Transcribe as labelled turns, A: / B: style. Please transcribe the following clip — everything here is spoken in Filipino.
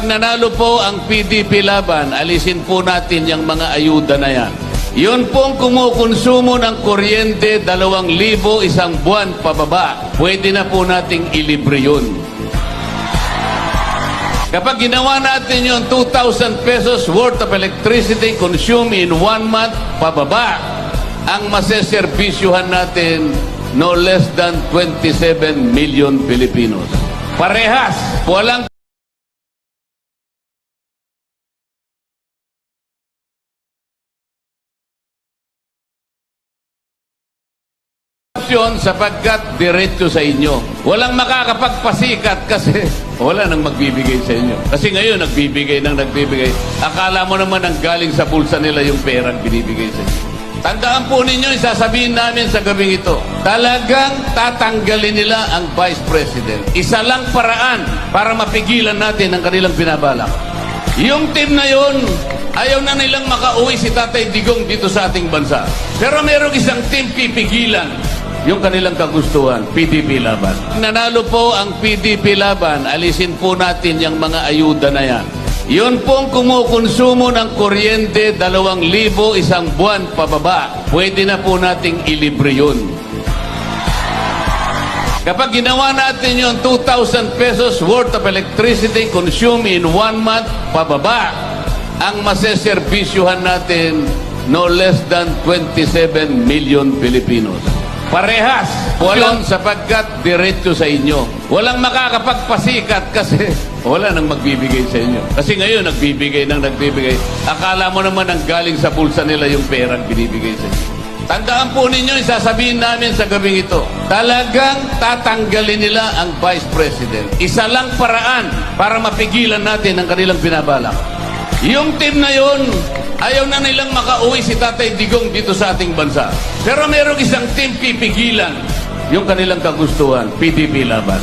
A: nanalo po ang PDP Laban, alisin po natin yung mga ayuda na yan. Yun pong kumukonsumo ng kuryente 2,000 isang buwan pababa. Pwede na po nating ilibre yun. Kapag ginawa natin yung 2,000 pesos worth of electricity consumed in 1 month pababa, ang maseserbisyuhan natin no less than 27 million Filipinos. Parehas, walang sapagkat diretso sa inyo. Walang makakapagpasikat kasi wala nang magbibigay sa inyo. Kasi ngayon, nagbibigay. Akala mo naman ang galing sa bulsa nila yung perang binibigay sa inyo. Tandaan po ninyo, isasabihin namin sa gabing ito, talagang tatanggalin nila ang Vice President. Isa lang paraan para mapigilan natin ang kanilang binabalak. Yung team na yun, ayaw na nilang makauwi si Tatay Digong dito sa ating bansa. Pero merong isang team pipigilan yung kanilang kagustuhan, PDP Laban. Nanalo po ang PDP Laban, alisin po natin yung mga ayuda na yan. Yun pong kumukonsumo ng kuryente 2,000 isang buwan pababa. Pwede na po nating ilibre yun. Kapag ginawa natin yung 2,000 pesos worth of electricity consumed in 1 month pababa, ang maseserbisyuhan natin no less than 27 million Filipinos. Parehas, walang sapagkat diretso sa inyo. Walang makakapagpasikat kasi wala nang magbibigay sa inyo. Kasi ngayon, nagbibigay. Akala mo naman ang galing sa bulsa nila yung perang binibigay sa inyo. Tandaan po ninyo, isasabihin namin sa gabing ito, talagang tatanggalin nila ang Vice President. Isa lang paraan para mapigilan natin ang kanilang binabalak. Yung team na yun, ayaw na nilang makauwi si Tatay Digong dito sa ating bansa. Pero merong isang team pipigilan yung kanilang kagustuhan, PDP Laban.